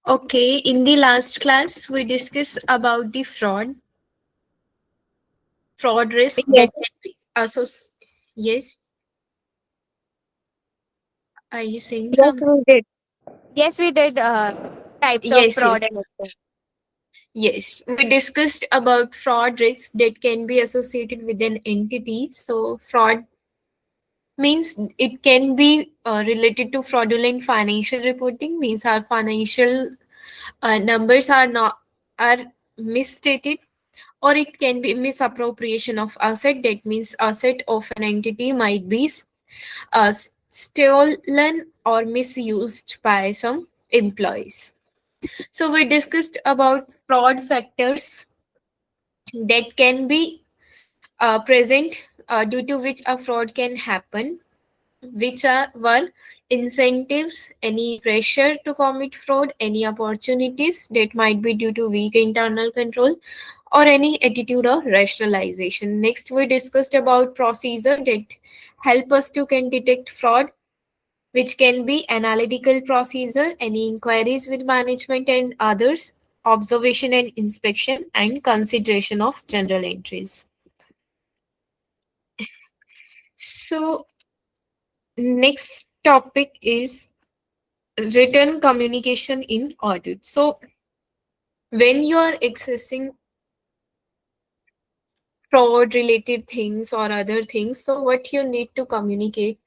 Okay, in the last class, we discussed about the fraud risk Yes, that can be associated. Yes, are you saying yes, something? we did. Yes, we did. Types of Yes, fraud yes, and everything. yes. We discussed about fraud risk that can be associated with an entity. So, fraud means it can be related to fraudulent financial reporting. Means our financial numbers are misstated, or it can be misappropriation of asset. That means asset of an entity might be stolen or misused by some employees. So we discussed about fraud factors that can be present, due to which a fraud can happen, which were incentives, any pressure to commit fraud, any opportunities that might be due to weak internal control, or any attitude or rationalization. Next, we discussed about procedure that help us to can detect fraud, which can be analytical procedure, any inquiries with management and others, observation and inspection, and consideration of general entries. So, next topic is written communication in audit. So, when you are accessing fraud related things or other things, so what you need to communicate.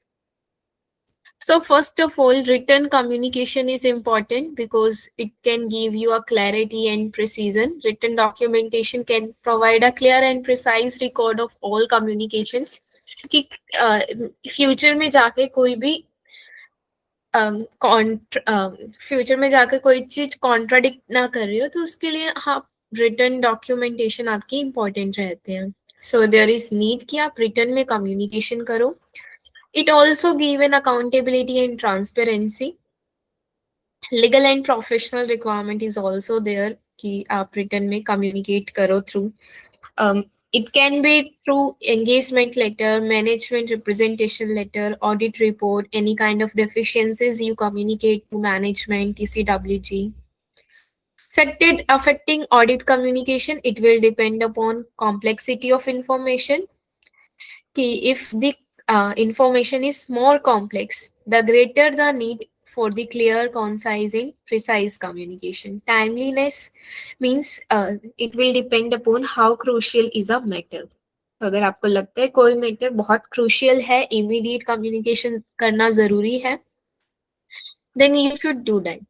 So, first of all, written communication is important because it can give you a clarity and precision. Written documentation can provide a clear and precise record of all communications. कि future में जाके कोई भी future में जाकर कोई चीज contradict ना कर रही हो तो उसके लिए हाँ रिटर्न डॉक्यूमेंटेशन आपकी इम्पोर्टेंट रहते हैं. सो देयर इज नीड कि आप रिटर्न में कम्युनिकेशन करो. It also give an accountability and transparency. Legal and professional requirement is also there कि आप रिटर्न में कम्युनिकेट करो through. It can be through engagement letter, management representation letter, audit report, any kind of deficiencies you communicate to management, TCWG. Affecting audit communication, it will depend upon complexity of information. If the information is more complex, the greater the need for the clear, concise, and precise communication. Timeliness means it will depend upon how crucial is a matter. अगर आपको लगता है कोई matter बहुत crucial है, immediate communication करना जरूरी है, then you should do that.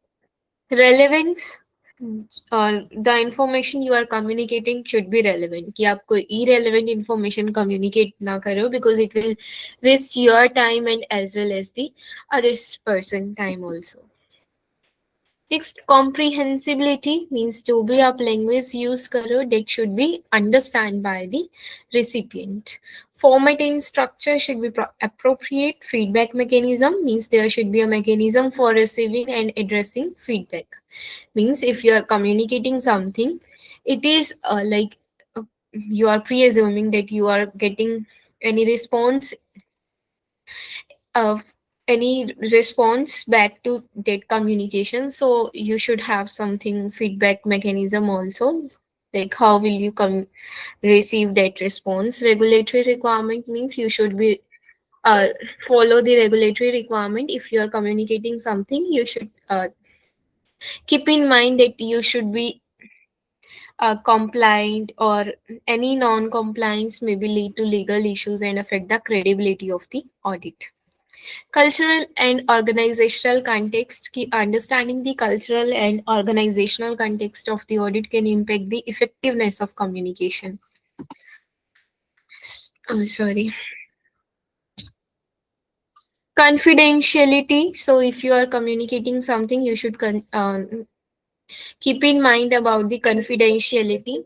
Relevance, the information you are communicating should be relevant. कि आप कोई irrelevant information communicate ना करो because it will waste your time and as well as the other person time also. Next, comprehensibility means जो भी आप language use करो that should be understand by the recipient. Format and structure should be appropriate. Feedback mechanism means there should be a mechanism for receiving and addressing feedback. Means if you are communicating something, it is you are pre-assuming that you are getting any response, uh, any response back to that communication, so you should have something feedback mechanism also, like how will you receive that response. Regulatory requirement means you should be follow the regulatory requirement. If you are communicating something, you should keep in mind that you should be compliant, or any non-compliance may be lead to legal issues and affect the credibility of the audit. Cultural and organizational context. Ki understanding the cultural and organizational context of the audit can impact the effectiveness of communication. Oh, sorry. Confidentiality. So if you are communicating something, you should keep in mind about the confidentiality.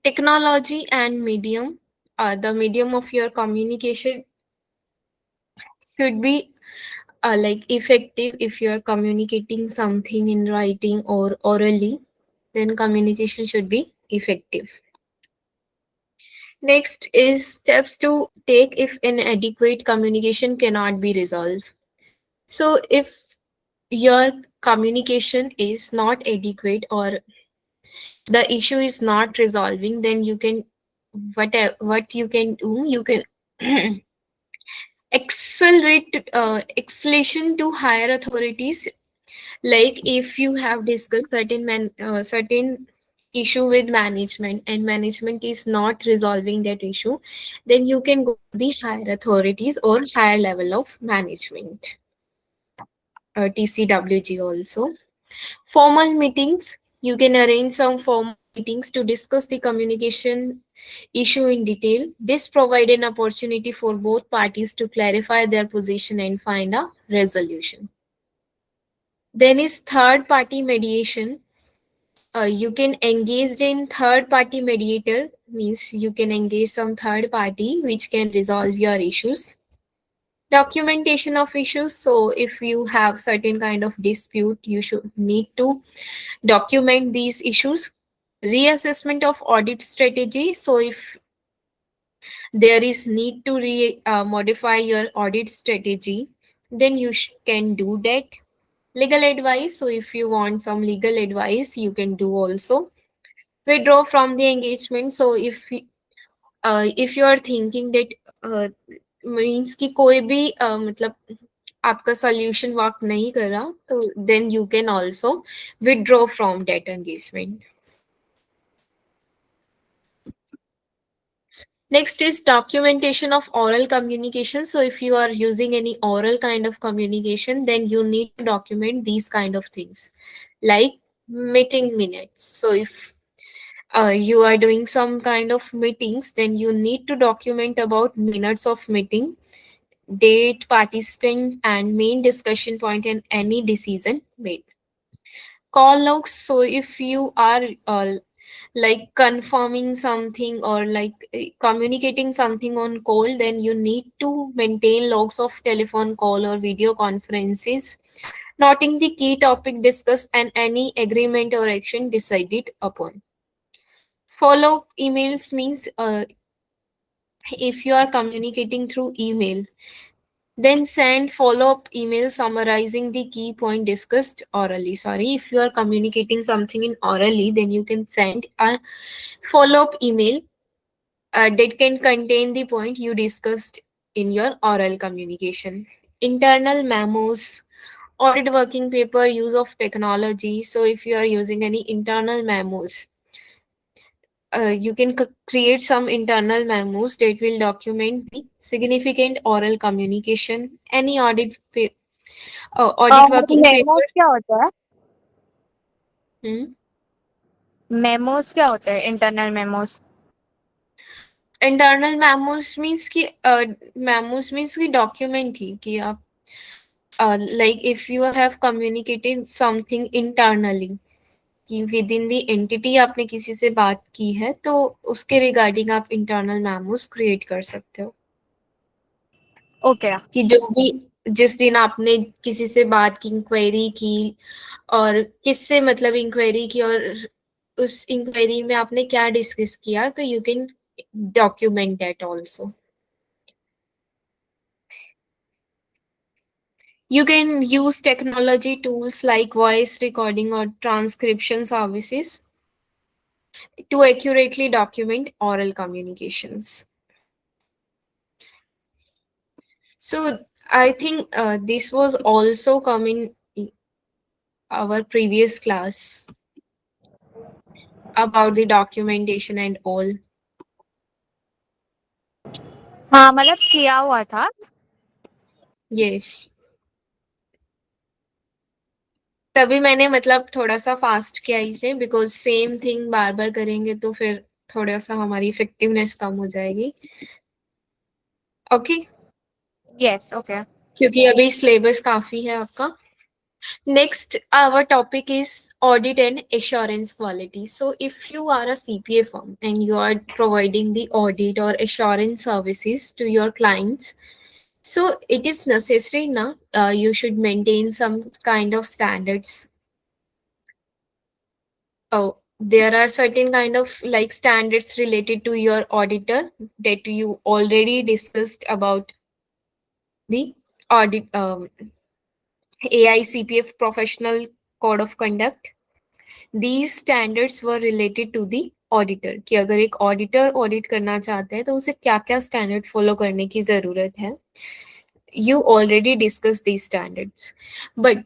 Technology and medium. The medium of your communication should be like effective. If you are communicating something in writing or orally, then communication should be effective. Next is steps to take if inadequate communication cannot be resolved. So if your communication is not adequate or the issue is not resolving, then you can what you can do, you can accelerate escalation to higher authorities. Like if you have discussed certain issue with management and management is not resolving that issue, then you can go to the higher authorities or higher level of management, TCWG also. Formal meetings, you can arrange some formal meetings to discuss the communication issue in detail. This provide an opportunity for both parties to clarify their position and find a resolution. Then is third party mediation. You can engage in third party mediator, means you can engage some third party which can resolve your issues. Documentation of issues, so if you have certain kind of dispute, you should need to document these issues. Reassessment of audit strategy, so if there is need to modify your audit strategy, then you can do that. Legal advice, so if you want some legal advice, you can do also. Withdraw from the engagement, so if you are thinking that means कि कोई भी मतलब आपका solution work नहीं कर रहा, तो then you can also withdraw from that engagement. Next is documentation of oral communication. So if you are using any oral kind of communication, then you need to document these kind of things like meeting minutes. So if you are doing some kind of meetings, then you need to document about minutes of meeting, date, participant, and main discussion point and any decision made. Call logs. So if you are like confirming something or like communicating something on call, then you need to maintain logs of telephone call or video conferences, noting the key topic discussed and any agreement or action decided upon. Follow up emails means if you are communicating through email, then send follow-up email summarizing the key point discussed orally. Sorry, if you are communicating something in orally, then you can send a follow-up email that can contain the point you discussed in your oral communication. Internal memos, audit working paper, use of technology. So if you are using any internal memos, you can create some internal memos that will document the significant oral communication. Any audit working memos paper. क्या होता है? Hmm. Memos क्या होता है? Internal memos. Internal memos means कि document ही कि आप like if you have communicated something internally कि विद इन दी एंटिटी आपने किसी से बात की है, तो उसके रिगार्डिंग आप इंटरनल मेमोज क्रिएट कर सकते हो ओके. कि जो भी जिस दिन आपने किसी से बात की, इंक्वायरी की, और किससे मतलब इंक्वायरी की, और उस इंक्वायरी में आपने क्या डिस्कस किया, तो you can document that also. You can use technology tools like voice recording or transcription services to accurately document oral communications. So I think this was also coming in our previous class about the documentation and all. हाँ, मतलब किया हुआ था. Yes. तभी मैंने मतलब थोड़ा सा फास्ट किया इसे, बिकॉज सेम थिंग बार बार करेंगे तो फिर थोड़ा सा हमारी इफेक्टिवनेस कम हो जाएगी. ओके. यस. ओके. क्योंकि अभी सिलेबस काफी है आपका. Next, our topic is audit and assurance quality. So, if you are a CPA firm and you are providing the audit or assurance services to your clients, so it is necessary now you should maintain some kind of standards. Oh, There are certain kind of like standards related to your auditor that you already discussed about the audit AICPF professional code of conduct. These standards were related to the auditor कि अगर एक auditor audit करना चाहता है तो उसे क्या क्या स्टैंडर्ड फॉलो करने की जरूरत है. You already discuss the standards, but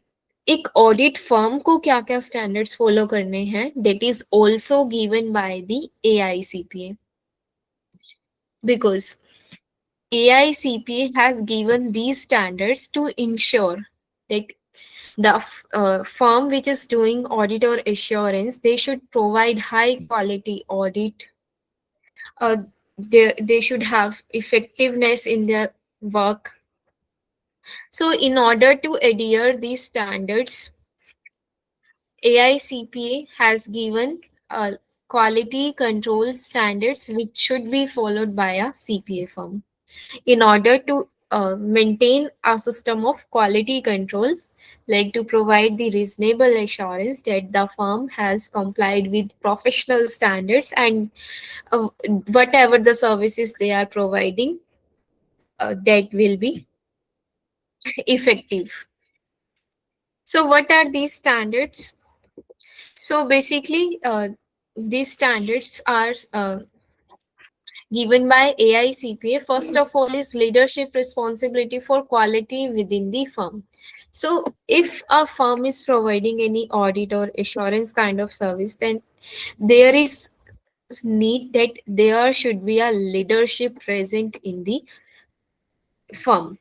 एक ऑडिट फर्म को क्या क्या स्टैंडर्ड्स फॉलो करने हैं that is also given by the AICPA, because AICPA has given these standards to ensure that the firm which is doing audit or assurance, they should provide high quality audit. They should have effectiveness in their work. So in order to adhere these standards, AICPA has given quality control standards which should be followed by a CPA firm. In order to maintain a system of quality control, like to provide the reasonable assurance that the firm has complied with professional standards and whatever the services they are providing, that will be effective. So what are these standards? So basically, these standards are given by AICPA. First of all is leadership responsibility for quality within the firm. So if a firm is providing any audit or assurance kind of service, then there is need that there should be a leadership present in the firm.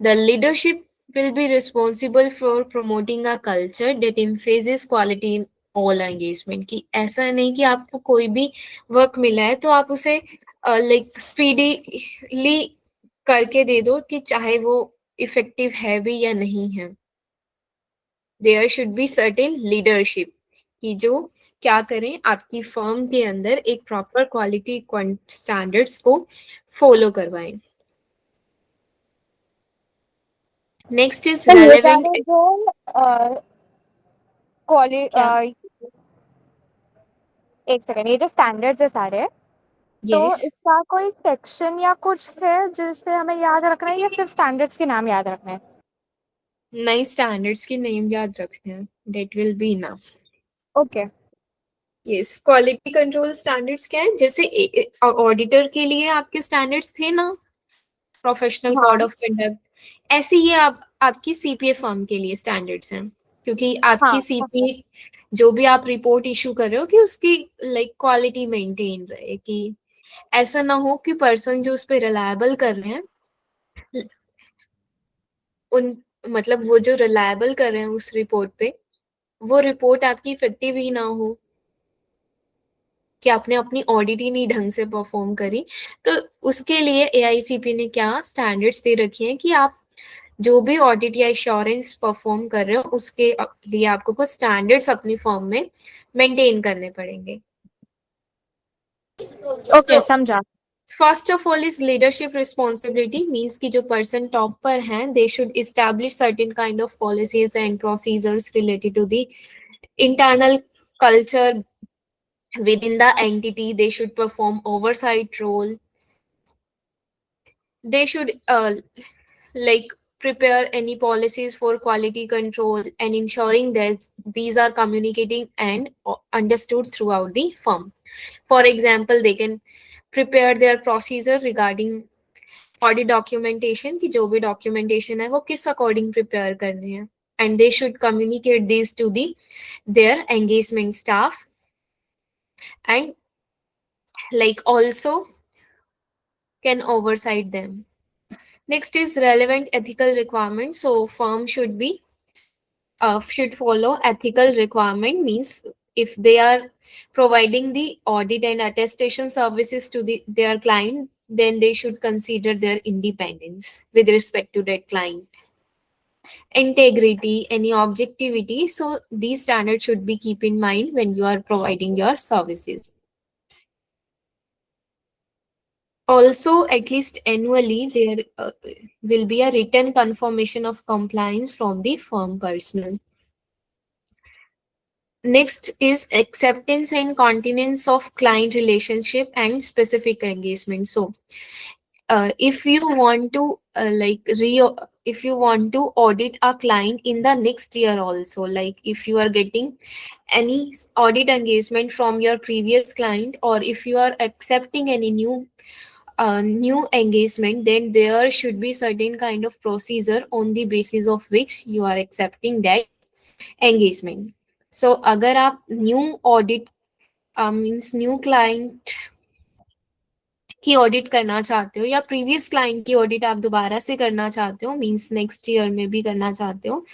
The leadership will be responsible for promoting a culture that emphasizes quality in all engagement. कि ऐसा नहीं कि आपको कोई भी work मिला है तो आप उसे लाइक स्पीडीली करके दे दो कि चाहे वो इफेक्टिव है भी या नहीं है. There should be certain leadership कि जो क्या करें आपकी फर्म के अंदर एक प्रॉपर क्वालिटी स्टैंडर्ड्स को फॉलो करवाएं. नेक्स्ट इज तो ये रेलेवेंट. सारे जो क्या? एक सेकेंड, ये जो स्टैंडर्ड्स है सारे, तो यस. इसका कोई सेक्शन या कुछ है जिससे हमें याद रखना है या सिर्फ स्टैंडर्ड्स के नाम याद रखना है? नई स्टैंडर्ड्स के नेम याद रखते हैं, that will be enough. Okay. Yes, quality control standards क्या है? जैसे ऑडिटर के लिए आपके स्टैंडर्ड्स थे ना, प्रोफेशनल कोड हाँ ऑफ कंडक्ट, ऐसे ही आप आपकी सीपीए फर्म के लिए स्टैंडर्ड्स हैं. क्योंकि हाँ आपकी सीपीए जो भी आप रिपोर्ट इशू कर रहे हो कि उसकी लाइक क्वालिटी मेंटेन रहे, कि ऐसा ना हो कि पर्सन जो उस पर रिलायबल कर रहे हैं उन मतलब वो जो रिलायबल कर रहे हैं उस रिपोर्ट पे, वो रिपोर्ट आपकी इफेक्टिव ही ना हो, कि आपने अपनी ऑडिट ही नहीं ढंग से परफॉर्म करी. तो उसके लिए एआईसीपी ने क्या स्टैंडर्ड्स दे रखे हैं कि आप जो भी ऑडिट या इंश्योरेंस परफॉर्म कर रहे हो उसके लिए आपको कुछ स्टैंडर्ड्स अपनी फॉर्म में मेंटेन करने पड़ेंगे. ओके, समझा. First of all is leadership responsibility, means कि जो पर्सन टॉप पर हैं they should establish certain kind of policies and procedures related to the internal culture within the entity. They should perform oversight role. They should like prepare any policies for quality control and ensuring that these are communicating and understood throughout the firm. For example, they can prepare their procedure regarding audit documentation की जो भी documentation है वो किस according prepare करने हैं, and they should communicate this to the their engagement staff and like also can oversight them. Next is relevant ethical requirements. So firm should follow ethical requirement, means if they are providing the audit and attestation services to their client, then they should consider their independence with respect to that client, integrity, any objectivity. So these standards should be keep in mind when you are providing your services. Also, at least annually, there will be a written confirmation of compliance from the firm personnel. Next is acceptance and continuance of client relationship and specific engagement. So if you want to if you want to audit a client in the next year also, like if you are getting any audit engagement from your previous client, or if you are accepting any new engagement, then there should be certain kind of procedure on the basis of which you are accepting that engagement. So अगर आप new audit means new client की audit करना चाहते हो, या previous client की audit आप दोबारा से करना चाहते हो, मीन्स नेक्स्ट ईयर में भी करना चाहते हो,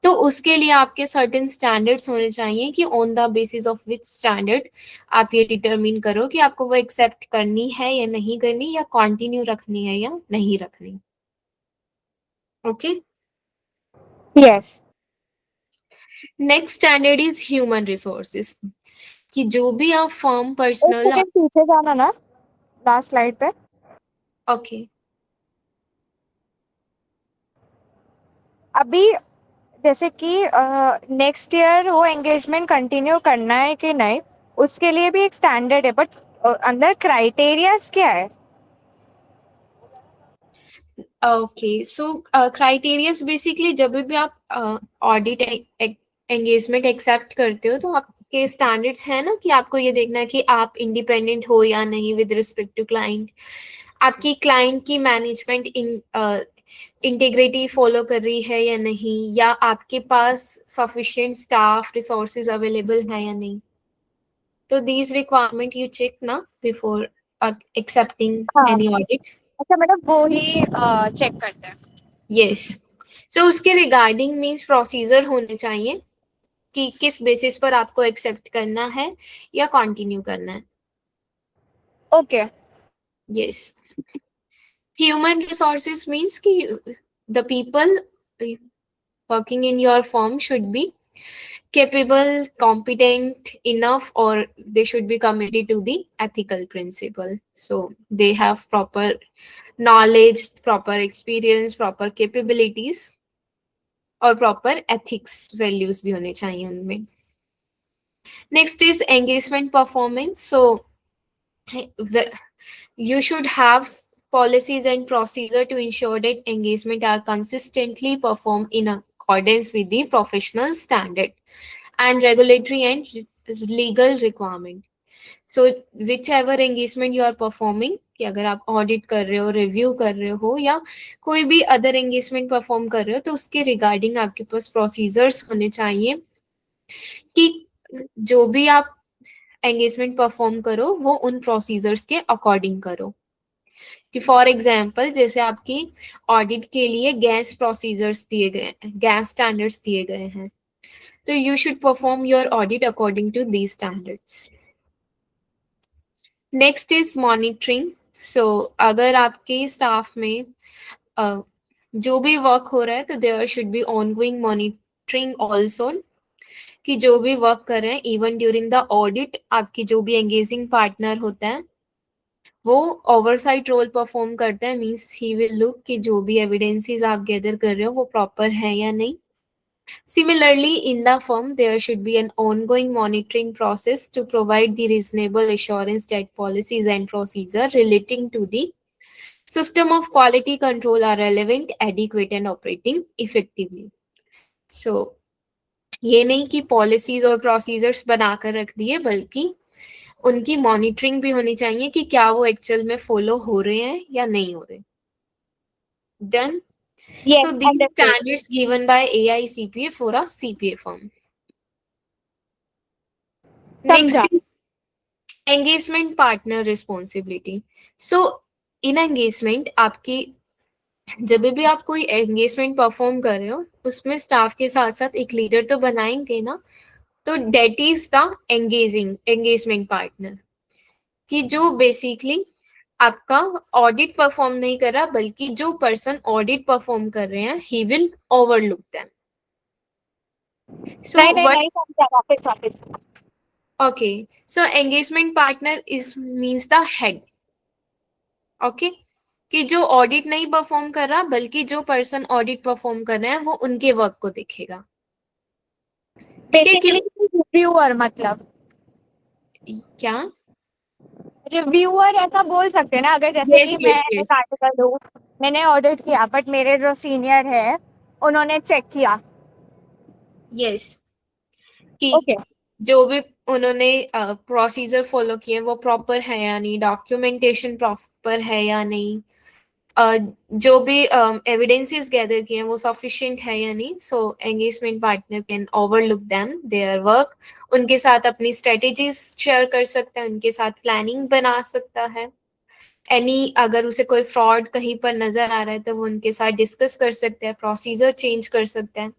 तो उसके लिए आपके सर्टेन स्टैंडर्ड्स होने चाहिए कि on the basis of which standard आप ये डिटरमिन करो कि आपको वो एक्सेप्ट करनी है या नहीं करनी, या कंटिन्यू रखनी है या नहीं रखनी. Okay. Yes. Next standard is human resources, कि जो भी आप फर्म एक पर्सनल. सेकंड पीछे जाना ना, लास्ट स्लाइड पे. ओके. अभी जैसे कि नेक्स्ट ईयर वो एंगेजमेंट कंटिन्यू करना है कि नहीं, उसके लिए भी एक स्टैंडर्ड है, बट अंदर क्राइटेरियाज क्या है? ओके. सो क्राइटेरियाज बेसिकली जब भी आप ऑडिट एंगेजमेंट एक्सेप्ट करते हो, तो आपके स्टैंडर्ड्स है ना कि आपको ये देखना है कि आप इंडिपेंडेंट हो या नहीं विद रिस्पेक्ट टू क्लाइंट, आपकी क्लाइंट की मैनेजमेंट इंटीग्रिटी फॉलो कर रही है या नहीं, या आपके पास सफिशिएंट स्टाफ रिसोर्सेज अवेलेबल है या नहीं. तो दीज रिक्वायरमेंट यू चेक ना बिफोर एक्सेप्टिंग हाँ. Any audit. अच्छा मैडम, वो ही चेक करते हैं. यस. सो उसके रिगार्डिंग मीन्स प्रोसीजर होने चाहिए कि किस बेसिस पर आपको एक्सेप्ट करना है या कंटिन्यू करना है. Okay. Yes. Human resources means कि the people working in your firm should be capable, competent enough, or they should be committed to the ethical principle. So they have proper knowledge, proper experience, proper capabilities, और proper ethics values भी होने चाहिए उनमें. Next is engagement performance. So you should have policies and procedure to ensure that engagement are consistently performed in accordance with the professional standard and regulatory and legal requirement. So whichever engagement you are performing, कि अगर आप audit कर रहे हो, review कर रहे हो, या कोई भी अदर एंगेजमेंट परफॉर्म कर रहे हो, तो उसके रिगार्डिंग आपके पास प्रोसीजर्स होने चाहिए कि जो भी आप एंगेजमेंट परफॉर्म करो वो उन प्रोसीजर्स के अकॉर्डिंग करो. कि फॉर एग्जाम्पल जैसे आपकी ऑडिट के लिए गैस प्रोसीजर्स दिए गए, गैस स्टैंडर्ड्स दिए गए हैं, तो you should perform your audit according to these standards. Next is monitoring. So अगर आपके स्टाफ में जो भी वर्क हो रहा है, तो there should be ongoing monitoring also, कि जो भी वर्क कर रहे हैं इवन ड्यूरिंग द ऑडिट, आपकी जो भी एंगेजिंग पार्टनर होता है वो ओवरसाइट रोल परफॉर्म करता है. मीन्स ही विल लुक कि जो भी एविडेंसेस आप गैदर कर रहे हो वो प्रॉपर है या नहीं. Similarly, in the firm, there should be an ongoing monitoring process to provide the reasonable assurance that policies and procedure relating to the system of quality control are relevant, adequate, and operating effectively. So, ये नहीं कि policies और procedures बनाकर रख दिए, बल्कि उनकी monitoring भी होनी चाहिए कि क्या वो एक्चुअल में फॉलो हो रहे हैं या नहीं हो रहे. Done. Yes, So these understood. standards given by AICPA for a CPA firm. Next समझा. is engagement partner responsibility. So in engagement आपकी जब भी आप कोई एंगेजमेंट परफॉर्म कर रहे हो, उसमें स्टाफ के साथ साथ एक लीडर तो बनाएंगे ना. तो that is the engagement partner, कि जो बेसिकली आपका ऑडिट परफॉर्म नहीं कर रहा, बल्कि जो पर्सन ऑडिट परफॉर्म कर रहे हैं ही विल ओवरलुक देम. सो नहीं नहीं व्हाट. नहीं समझा. वापस वापस. Okay, so engagement partner is means the head. Okay, कि जो ऑडिट नहीं परफॉर्म कर रहा, बल्कि जो पर्सन ऑडिट परफॉर्म कर रहे हैं वो उनके वर्क को देखेगा. ठीक है. बेसिकली रिव्यूअर मतलब, क्या? रिव्यूअर ऐसा बोल सकते हैं ना, अगर जैसे कि यस मैं यस एक यस आर्टिकल हूँ, मैंने ऑडिट किया बट मेरे जो सीनियर है उन्होंने चेक किया। यस, कि ओके। जो भी उन्होंने प्रोसीजर फॉलो किए वो प्रॉपर है या नहीं, डॉक्यूमेंटेशन प्रॉपर है या नहीं, अ, जो भी एविडेंसेस गैदर किए हैं वो सफिशिएंट है या नहीं, so engagement partner can overlook them their work, उनके साथ अपनी स्ट्रेटेजीज शेयर कर सकता है, उनके साथ प्लानिंग बना सकता है, एनी अगर उसे कोई फ्रॉड कहीं पर नजर आ रहा है तो वो उनके साथ डिस्कस कर सकते हैं, प्रोसीजर चेंज कर सकते हैं.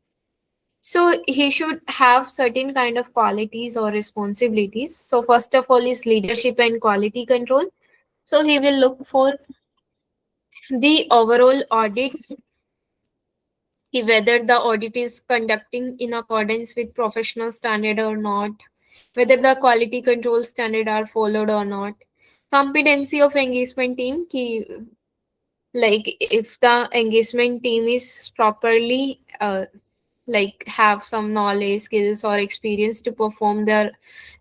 So he should have certain kind of qualities or responsibilities. So first of all is leadership and quality control. So he will look for the overall audit, whether the audit is conducting in accordance with professional standard or not, whether the quality control standard are followed or not. Competency of engagement team, ki, like if the engagement team is properly like have some knowledge, skills or experience to perform their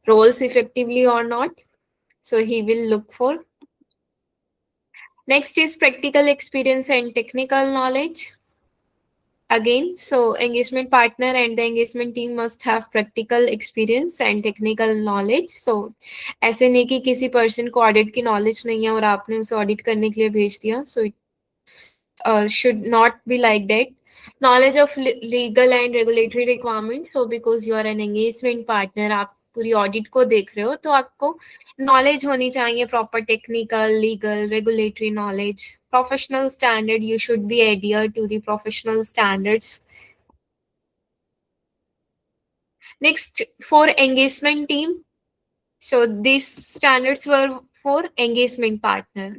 roles effectively or not. So he will look for. Next is practical experience and technical knowledge. Again, so engagement partner and the engagement team must have practical experience and technical knowledge. So ऐसे नहीं कि किसी person को audit की knowledge नहीं है और आपने उसे ऑडिट करने के लिए भेज दिया. So should not be like that. Knowledge of legal and regulatory requirement. So because you are an engagement partner, आप पूरी ऑडिट को देख रहे हो तो आपको नॉलेज होनी चाहिए, proper technical, legal, regulatory knowledge, professional standard, you should be adhere to the professional standards. Next, for engagement team, so these standards were for engagement partner.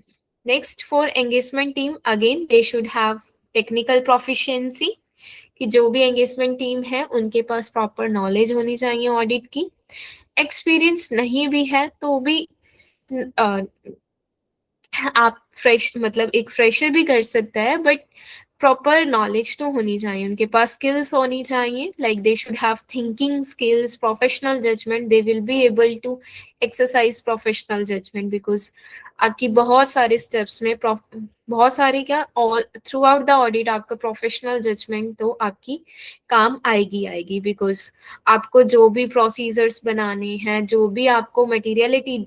Next, for engagement team, again they should have technical proficiency, कि जो भी engagement team है उनके पास proper knowledge होनी चाहिए audit की. Experience नहीं भी है तो भी आप फ्रेश मतलब एक फ्रेशर भी कर सकता है, बट प्रॉपर नॉलेज तो होनी चाहिए, उनके पास स्किल्स होनी चाहिए, like they should have thinking skills, professional judgement, they will be able to exercise professional judgement, because आपकी बहुत सारे स्टेप्स में बहुत सारे क्या all throughout the audit आपका प्रोफेशनल जजमेंट तो आपकी काम आएगी आएगी, बिकॉज आपको जो भी प्रोसीजर्स बनाने हैं, जो भी आपको मटेरियलिटी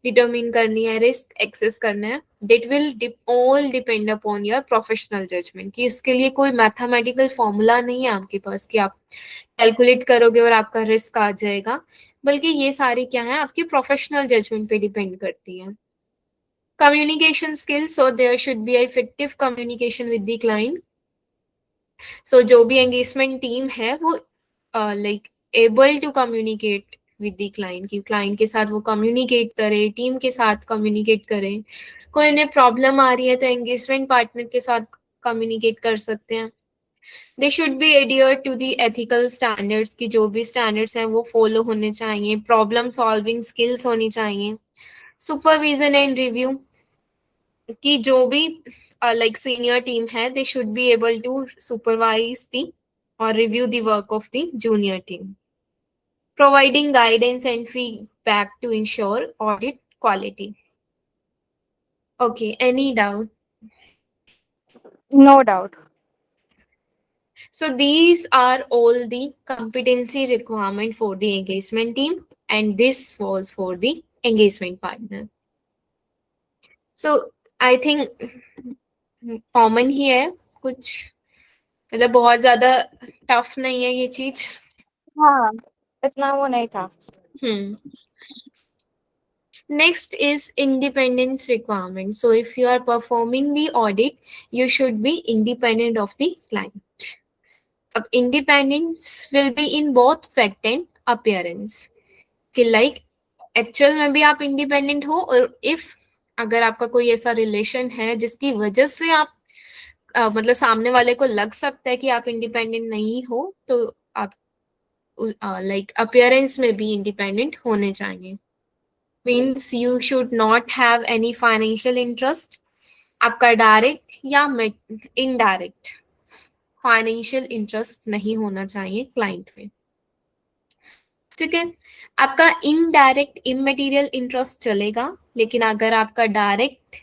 डिटरमिन करनी है, रिस्क एक्सेस करना है, that will all depend upon your professional judgment, कि इसके लिए कोई मैथमेटिकल फॉर्मूला नहीं है आपके पास कि आप कैलकुलेट करोगे और आपका रिस्क आ जाएगा, बल्कि ये सारी क्या है आपकी प्रोफेशनल जजमेंट पे डिपेंड करती है. Communication skills, so there should be effective communication with the client. So जो भी एंगेजमेंट टीम है वो like able to communicate with the client, कि क्लाइंट के साथ वो कम्युनिकेट करे, टीम के साथ कम्युनिकेट करे. कोई उन्हें प्रॉब्लम आ रही है तो एंगेजमेंट पार्टनर के साथ कम्युनिकेट कर सकते हैं. They should be adhere to the ethical standards, की जो भी स्टैंडर्ड्स हैं वो फॉलो होने चाहिए. प्रॉब्लम सॉल्विंग स्किल्स होनी चाहिए. सुपरविजन एंड रिव्यू, कि जो भी लाइक सीनियर टीम है they should be able to supervise the or review the work of the junior team, providing guidance and feedback to ensure audit quality. Okay, any doubt? No doubt. So these are all the competency requirement for the engagement team, and this was for the engagement partner. So I think common ही है कुछ, मतलब बहुत ज्यादा tough नहीं है ये चीज. हाँ, इतना वो नहीं था। Hmm. Next is independence requirement. So if you are performing the audit, you should be independent of the client. Independence will be in both fact and appearance. कि like एक्चुअल में भी आप इंडिपेंडेंट हो, और इफ अगर आपका कोई ऐसा रिलेशन है जिसकी वजह से आप मतलब सामने वाले को लग सकता है कि आप इंडिपेंडेंट नहीं हो, तो आप लाइक अपीयरेंस में भी इंडिपेंडेंट होने चाहिए. Means you should not have any financial interest. आपका डायरेक्ट या इनडायरेक्ट फाइनेंशियल इंटरेस्ट नहीं होना चाहिए क्लाइंट में. ठीक है, आपका इनडायरेक्ट इमटेरियल इंटरेस्ट चलेगा, लेकिन अगर आपका डायरेक्ट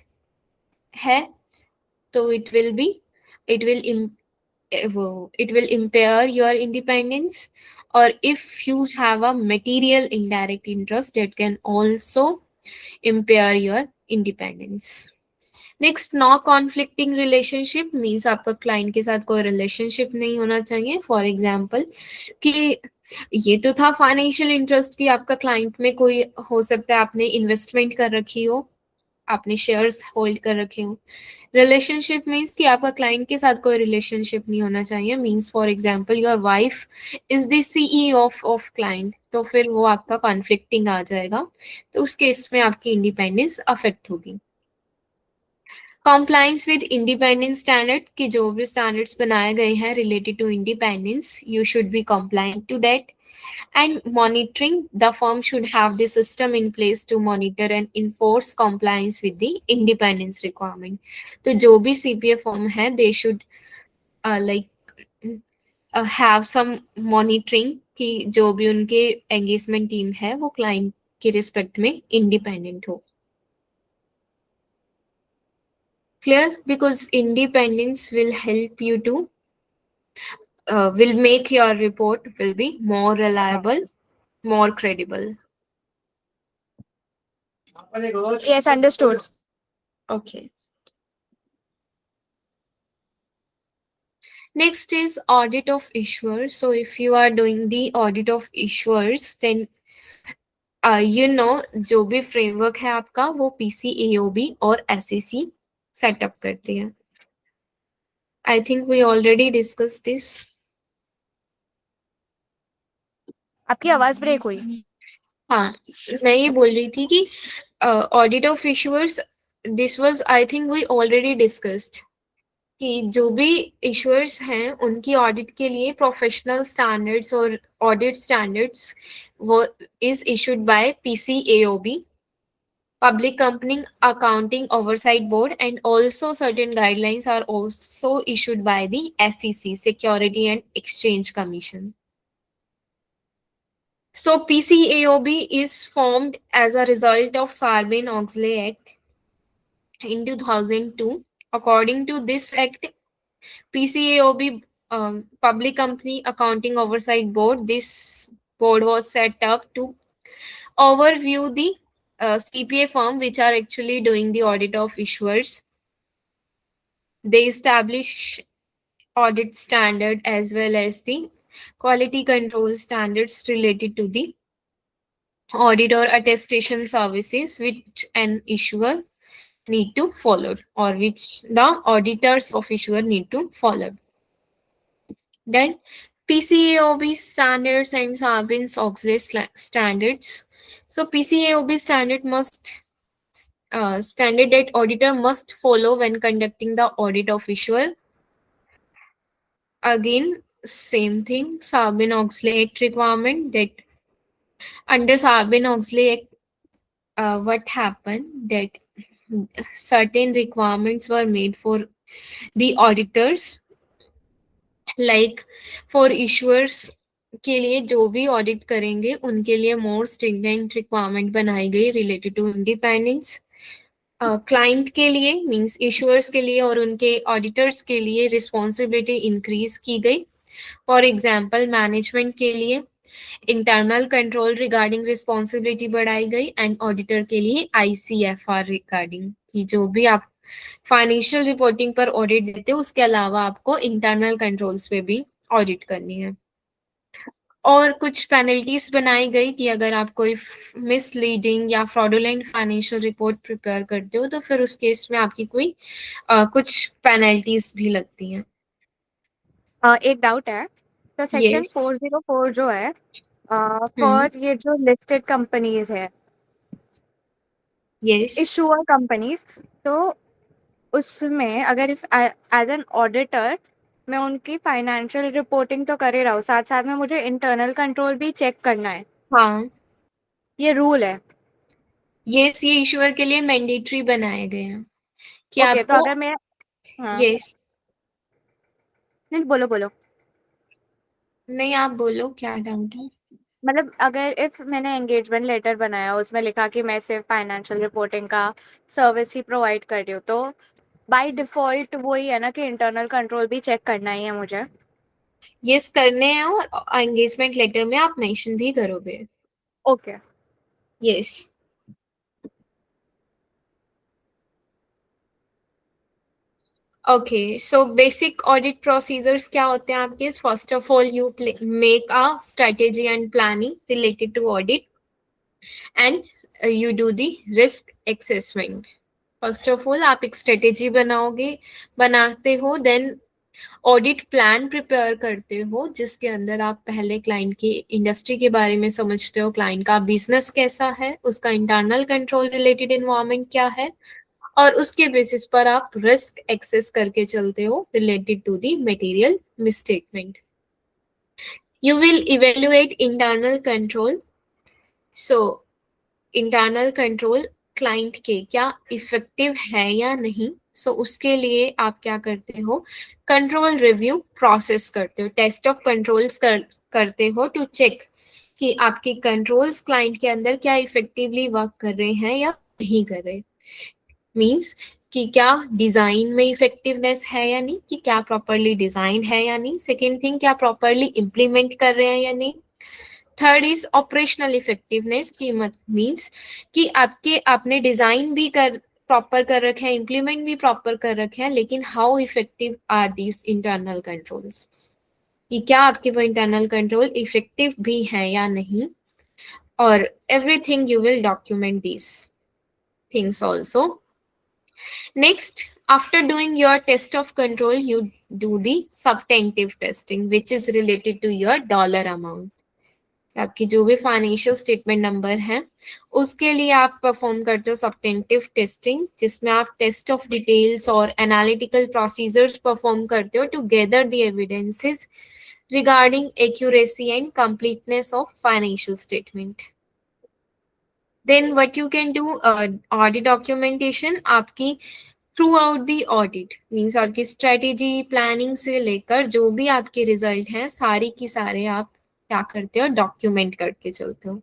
है तो it will it will impair your independence, or if you have a material indirect interest that can also impair your independence. Next, नॉ कॉन्फ्लिक्टिंग रिलेशनशिप मीन्स आपका क्लाइंट के साथ कोई रिलेशनशिप नहीं होना चाहिए। फॉर एग्जाम्पल कि ये तो था फाइनेंशियल इंटरेस्ट कि आपका क्लाइंट में कोई हो सकता है आपने इन्वेस्टमेंट कर रखी हो, आपने शेयर्स होल्ड कर रखे हो। रिलेशनशिप मीन्स कि आपका क्लाइंट के साथ कोई रिलेशनशिप नहीं होना चाहिए। Means for example your wife is the CEO of client, तो फिर वो आपका कॉन्फ्लिक्टिंग आ जाएगा, तो उस केस में आपकी इंडिपेंडेंस अफेक्ट होगी। कॉम्प्लाइंस विद इंडिपेंडेंस स्टैंडर्ड, कि जो भी स्टैंडर्ड्स बनाए गए हैं related to independence, you should be compliant to that. And monitoring, the firm should have the system in place to monitor and enforce compliance with the independence requirement. तो जो भी CPA firm है, they should have some monitoring कि जो भी उनके engagement team है वो client के respect में independent हो। Clear? Because independence will help you to will make your report will be more reliable, more credible. Yes, understood. Okay. Next is audit of issuers. So if you are doing the audit of issuers, then जो भी framework है आपका वो PCAOB और SEC setup करती है। I think we already discuss this. आपकी आवाज ब्रेक हुई। हाँ, मैं ये बोल रही थी कि audit of issuers, this was I think we already discussed कि जो भी इशूअर्स हैं उनकी ऑडिट के लिए प्रोफेशनल स्टैंडर्ड्स और ऑडिट स्टैंडर्ड्स वो is issued by PCAOB, Public Company Accounting Oversight Board, and also certain guidelines are also issued by the SEC, Security and Exchange Commission. So PCAOB is formed as a result of Sarbanes-Oxley Act in 2002. According to this act, PCAOB, Public Company Accounting Oversight Board, this board was set up to overview the CPA firm which are actually doing the audit of issuers. They establish audit standard as well as the quality control standards related to the audit or attestation services which an issuer need to follow, or which the auditors of issuer need to follow. Then PCAOB standards and Sarbanes-Oxley standards. So PCAOB standard that auditor must follow when conducting the audit of issuer. Again, same thing, Sarbanes-Oxley Act requirement, that under Sarbanes-Oxley Act, what happened that certain requirements were made for the auditors, like for issuers के लिए जो भी audit करेंगे उनके लिए मोर स्ट्रिक्टेंट requirement बनाई गई related to independence. Client के लिए मींस इशूअर्स के लिए और उनके ऑडिटर्स के लिए रिस्पॉन्सिबिलिटी इंक्रीज की गई। फॉर एग्जाम्पल मैनेजमेंट के लिए इंटरनल कंट्रोल रिगार्डिंग रिस्पॉन्सिबिलिटी बढ़ाई गई, एंड ऑडिटर के लिए ICFR रिगार्डिंग कि जो भी आप फाइनेंशियल रिपोर्टिंग पर ऑडिट देते हो उसके अलावा आपको इंटरनल कंट्रोल्स पे भी ऑडिट करनी है। और कुछ पेनल्टीज बनाई गई कि अगर आप कोई मिसलीडिंग या फ्रॉडुलेंट फाइनेंशियल रिपोर्ट प्रिपेयर करते हो तो फिर उस केस में आपकी कोई कुछ पेनल्टीज भी लगती हैं। एक डाउट है, तो सेक्शन यस 404 जो है फॉर ये जो लिस्टेड कंपनीज है, यस इशूअर कंपनीज, तो उसमें अगर एज एन ऑडिटर मैं उनकी फाइनेंशियल रिपोर्टिंग तो कर ही रहा हूँ, साथ साथ में मुझे इंटरनल कंट्रोल भी चेक करना है, हाँ, ये रूल है। यस ये इशूअर के लिए मैंडेटरी बनाए गए हैं कि ओके, तो आपको। अगर मैं, हाँ, यस, नहीं बोलो बोलो। नहीं आप बोलो क्या डाउट है। मतलब अगर इफ मैंने एंगेजमेंट लेटर बनाया उसमें लिखा कि मैं सिर्फ फाइनेंशियल रिपोर्टिंग का सर्विस ही प्रोवाइड कर रही हूँ, तो बाय डिफॉल्ट वही है ना कि इंटरनल कंट्रोल भी चेक करना ही है मुझे? यस करने हैं, और एंगेजमेंट लेटर में आप मेंशन भी करोगे। Okay. Yes. Okay, so basic audit procedures क्या होते हैं आपके? First of all you make a strategy and planning related to audit, and you do the risk assessment. First of all आप एक स्ट्रेटेजी बनाते हो, देन ऑडिट प्लान प्रिपेयर करते हो, जिसके अंदर आप पहले क्लाइंट की इंडस्ट्री के बारे में समझते हो, क्लाइंट का बिजनेस कैसा है, उसका इंटरनल कंट्रोल रिलेटेड एनवायरनमेंट क्या है, और उसके बेसिस पर आप रिस्क एक्सेस करके चलते हो related to the material misstatement. You will evaluate internal control. So internal control client के क्या इफेक्टिव है या नहीं, सो उसके लिए आप क्या करते हो? कंट्रोल रिव्यू प्रोसेस करते हो, टेस्ट ऑफ कंट्रोल्स करते हो टू चेक कि आपके कंट्रोल्स क्लाइंट के अंदर क्या इफेक्टिवली वर्क कर रहे हैं या नहीं कर रहे। मीन्स कि क्या डिजाइन में इफेक्टिवनेस है या नहीं, कि क्या प्रॉपरली डिजाइन है या नहीं। सेकेंड थिंग, क्या प्रॉपरली इम्प्लीमेंट कर रहे हैं या नहीं। थर्ड इज ऑपरेशनल इफेक्टिवनेस, की मत मीन्स कि आपने डिजाइन भी कर प्रॉपर कर रखे हैं, इम्प्लीमेंट भी प्रॉपर कर रखे हैं, लेकिन how effective are these internal controls, कि क्या आपके वो इंटरनल कंट्रोल इफेक्टिव भी है या नहीं। और everything you will document these things also. Next, after doing your test of control, you do the substantive testing, which is related to your dollar amount. आपकी जो भी फाइनेंशियल स्टेटमेंट नंबर है, उसके लिए आप परफॉर्म करते हो सब्टेंटिव टेस्टिंग, जिसमें आप टेस्ट ऑफ डिटेल्स और एनालिटिकल प्रोसीजर्स परफॉर्म करते हो to gather the evidences regarding accuracy and completeness of financial statement. Then what you can do, audit documentation आपकी throughout the audit, means आपकी strategy planning से लेकर जो भी आपके रिजल्ट हैं, सारी की सारे आप क्या करते हो? डॉक्यूमेंट करके चलते हो।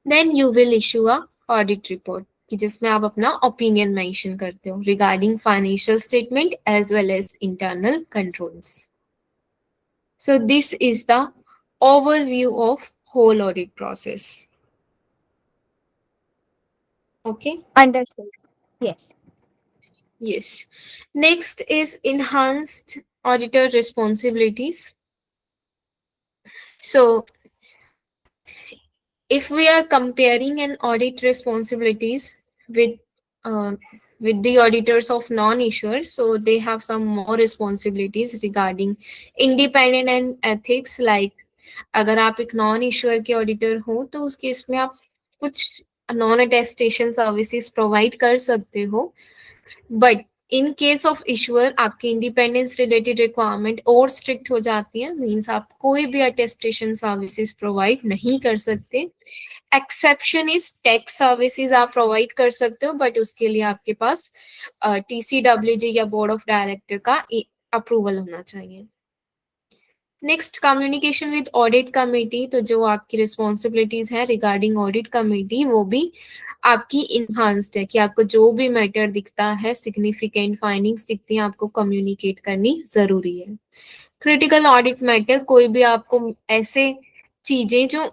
Then you will issue a audit report, कि जिसमें आप अपना ओपिनियन मेंशन करते हो regarding financial statement as well as internal controls. So this is the overview of whole audit process. Okay. Understood. Yes. Yes. Next is enhanced auditor responsibilities. So, if we are comparing an audit responsibilities with uh, with the auditors of non-issuers, so they have some more responsibilities regarding independent and ethics. Like, अगर आप एक non issuer के auditor हो, तो उस case में आप कुछ नॉन अटेस्टेशन सर्विसेज प्रोवाइड कर सकते हो, but in case of issuer आपकी इंडिपेंडेंस रिलेटेड रिक्वायरमेंट और स्ट्रिक्ट हो जाती है, मींस आप कोई भी अटेस्टेशन सर्विसेज प्रोवाइड नहीं कर सकते। एक्सेप्शन इज टैक्स सर्विसेज आप प्रोवाइड कर सकते हो, बट उसके लिए आपके पास TCWG या बोर्ड ऑफ डायरेक्टर का अप्रूवल होना चाहिए। Next, communication with audit committee, तो जो आपकी रिस्पॉन्सिबिलिटीज है रिगार्डिंग ऑडिट कमेटी, वो भी आपकी इन्हांस्ड है, कि आपको जो भी मैटर दिखता है, सिग्निफिकेंट फाइंडिंग्स दिखती हैं, आपको कम्युनिकेट करनी जरूरी है। क्रिटिकल ऑडिट मैटर, कोई भी आपको ऐसे चीजें जो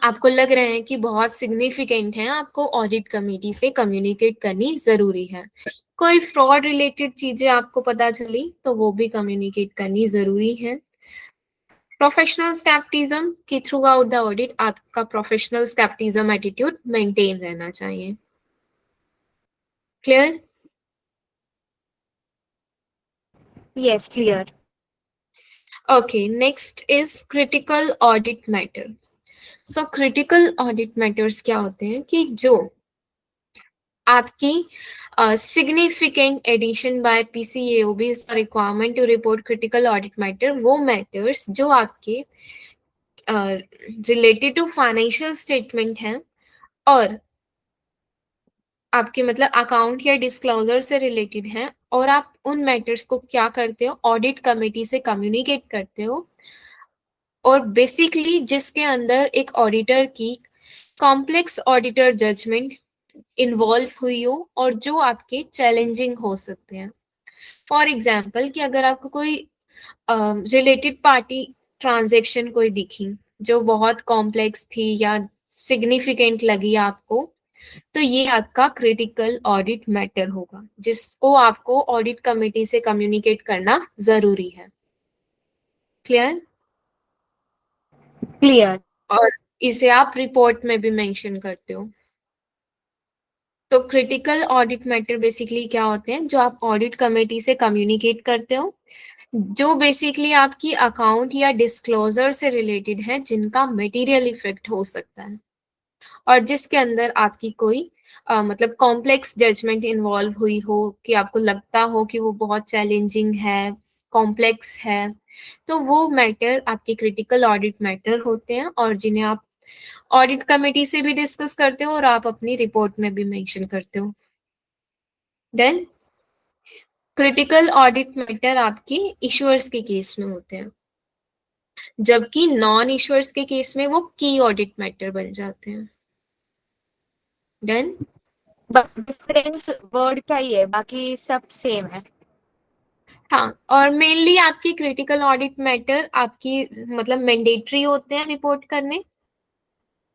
आपको लग रहे हैं कि बहुत सिग्निफिकेंट हैं, आपको ऑडिट कमेटी से कम्युनिकेट करनी जरूरी है। कोई फ्रॉड रिलेटेड चीजें आपको पता चली, तो वो भी कम्युनिकेट करनी जरूरी है। प्रोफेशनल स्केप्टिज्म, कि थ्रू आउट द ऑडिट आपका प्रोफेशनल स्केप्टिज्म एटीट्यूड मेंटेन रहना चाहिए। Clear? Yes, clear. Okay, next is critical audit matter. So critical audit matters क्या होते हैं, कि जो आपकी significant addition by PCAOB is a requirement to report critical audit matter, वो matters जो आपके रिलेटेड टू फाइनेंशियल स्टेटमेंट हैं, और आपके मतलब अकाउंट या डिस्क्लोजर से रिलेटेड हैं, और आप उन मैटर्स को क्या करते हो? ऑडिट कमेटी से कम्युनिकेट करते हो, और बेसिकली जिसके अंदर एक ऑडिटर की कॉम्प्लेक्स ऑडिटर जजमेंट इन्वॉल्व हुई हो और जो आपके चैलेंजिंग हो सकते हैं। फॉर एग्जाम्पल कि अगर आपको कोई रिलेटेड पार्टी ट्रांजेक्शन कोई दिखी जो बहुत कॉम्प्लेक्स थी या सिग्निफिकेंट लगी आपको, तो ये आपका क्रिटिकल ऑडिट मैटर होगा जिसको आपको ऑडिट कमेटी से कम्युनिकेट करना जरूरी है। क्लियर? क्लियर। और इसे आप रिपोर्ट में भी मेंशन करते हो। तो क्रिटिकल ऑडिट मैटर बेसिकली क्या होते हैं, जो आप ऑडिट कमेटी से कम्युनिकेट करते हो, जो बेसिकली आपकी अकाउंट या डिस्क्लोजर से रिलेटेड है, जिनका मटेरियल इफेक्ट हो सकता है और जिसके अंदर आपकी कोई मतलब कॉम्प्लेक्स जजमेंट इन्वॉल्व हुई हो कि आपको लगता हो कि वो बहुत चैलेंजिंग है, कॉम्प्लेक्स है, तो वो मैटर आपके क्रिटिकल ऑडिट मैटर होते हैं और जिन्हें आप ऑडिट कमेटी से भी डिस्कस करते हो और आप अपनी रिपोर्ट में भी मेंशन करते हो। देन क्रिटिकल ऑडिट मैटर आपके इश्यूअर्स के केस में होते हैं, जबकि नॉन इश्यूअर्स के केस में वो की ऑडिट मैटर बन जाते हैं। डन? बस डिफरेंस वर्ड का ही है, बाकी सब सेम है। हाँ, और मेनली आपकी क्रिटिकल ऑडिट मैटर आपकी मतलब मैंडेटरी होते हैं रिपोर्ट करने,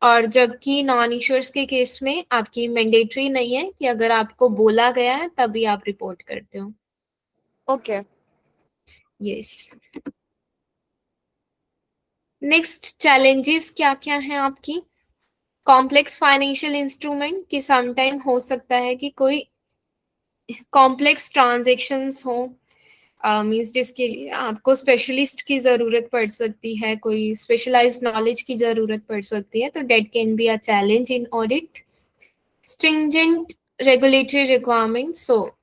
और जबकि नॉन इश्यूअर्स के केस में आपकी मैंडेटरी नहीं है कि अगर आपको बोला गया है तभी आप रिपोर्ट करते हो। ओके। यस। नेक्स्ट चैलेंजेस क्या क्या हैं आपकी? कॉम्प्लेक्स फाइनेंशियल इंस्ट्रूमेंट की समटाइम हो सकता है कि कोई कॉम्प्लेक्स ट्रांजेक्शन्स हो, मीन्स जिसके लिए आपको स्पेशलिस्ट की जरूरत पड़ सकती है, कोई स्पेशलाइज्ड नॉलेज की जरूरत पड़ सकती है, तो that can be a challenge in audit. Stringent regulatory requirement, so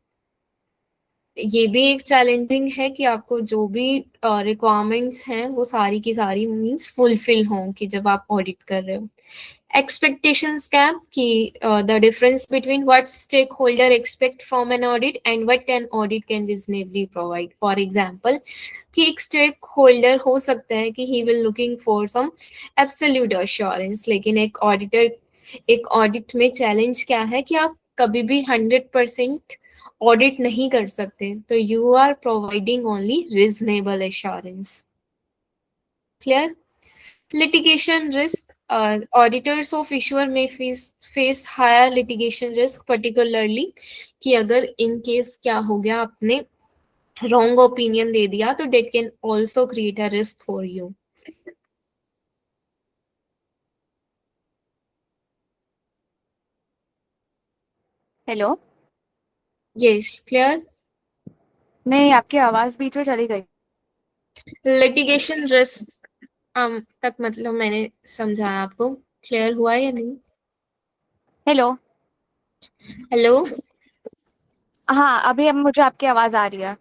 ये भी एक चैलेंजिंग है कि आपको जो भी रिक्वायरमेंट्स हैं वो सारी की सारी मीन्स फुलफिल हों कि जब आप ऑडिट कर रहे हो। Expectations gap कि the difference between what stakeholder expect from an audit and what an audit can reasonably provide. For example, कि एक stakeholder हो सकता है कि he will looking for some absolute assurance, लेकिन एक ऑडिट में चैलेंज क्या है कि आप कभी भी 100% ऑडिट नहीं कर सकते, तो you are providing only reasonable assurance. Clear? Litigation risk, auditors of issuer may face higher litigation risk, particularly कि अगर in case क्या हो गया, आपने wrong opinion दे दिया, तो that can also create a risk for you. Hello. Yes, clear? नहीं, आपकी आवाज बीच में चली गई। Litigation risk तक मतलब मैंने समझाया आपको, क्लियर हुआ या नहीं? हेलो। हेलो? हाँ, अभी अब मुझे आपकी आवाज आ रही है।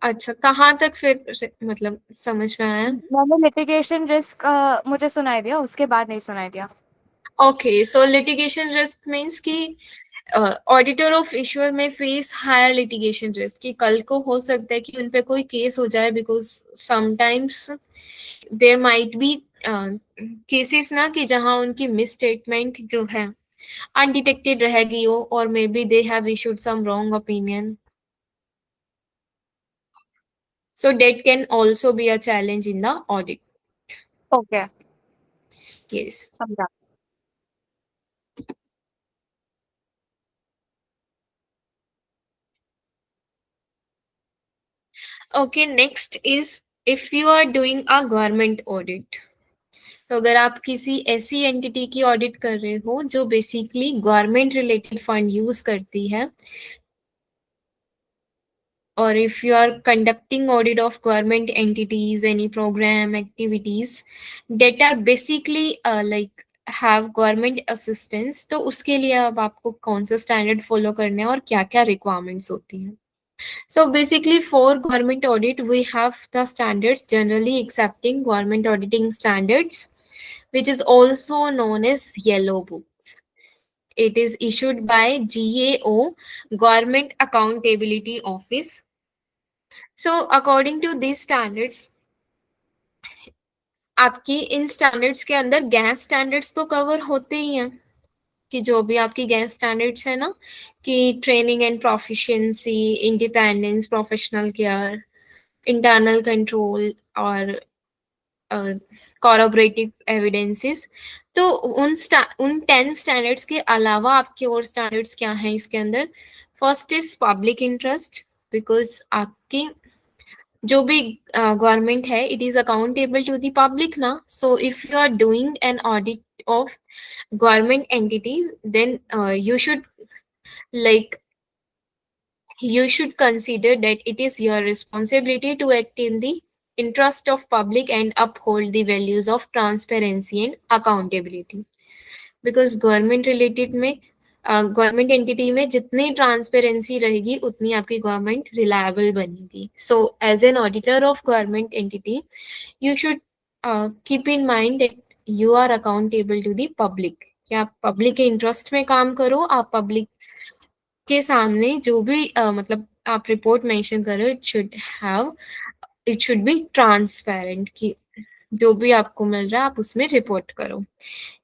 अच्छा, कहाँ तक फिर मतलब समझ में आया? मैंने लिटिगेशन रिस्क मुझे सुनाई दिया, उसके बाद नहीं सुनाई दिया। Okay, so litigation risk means कि ऑडिटर ऑफ इश्यूर में फेस हायर लिटिगेशन रिस्क, कि कल को हो सकता है कि उन पे कोई केस हो जाए, because sometimes there might be cases ना कि जहां उनकी मिस स्टेटमेंट जो है अनडिटेक्टेड रह गई हो, और maybe they have issued some wrong opinion, so that can also be a challenge in the audit. Okay, Yes. समझा। Okay, next is if you are doing a government audit. तो अगर आप किसी ऐसी एंटिटी की audit कर रहे हो जो basically government related fund use करती है, और if you are conducting audit of government entities, any program activities that are basically like have government assistance, तो उसके लिए अब आपको कौन सा स्टैंडर्ड फॉलो करना है और क्या क्या रिक्वायरमेंट्स होती हैं। So basically for government audit, we have the standards generally accepting government auditing standards, which is also known as yellow books. It is issued by GAO, Government Accountability Office. So according to these standards, आपकी इन standards के अंदर gas standards तो cover होते ही हैं, कि जो भी आपकी गैस स्टैंडर्ड्स है ना, कि training and proficiency, independence, professional care, internal control और कॉरपोरेटिव एविडेंसेस। तो उन 10 स्टैंडर्ड्स के अलावा आपके और स्टैंडर्ड्स क्या हैं इसके अंदर? First is public interest, because आपकी जो भी गवर्नमेंट है, it is accountable to the public ना, so if you are doing an audit of government entity, then you should like you should consider that it is your responsibility to act in the interest of public and uphold the values of transparency and accountability, because government related में government entity में जितनी transparency रहेगी उतनी आपकी government reliable बनेगी. So as an auditor of government entity you should keep in mind that you are accountable to the public, कि आप public के इंटरेस्ट में काम करो, आप पब्लिक के सामने जो भी मतलब आप रिपोर्ट मेंशन करो, इट शुड बी ट्रांसपेरेंट, कि जो भी आपको मिल रहा है आप उसमें रिपोर्ट करो.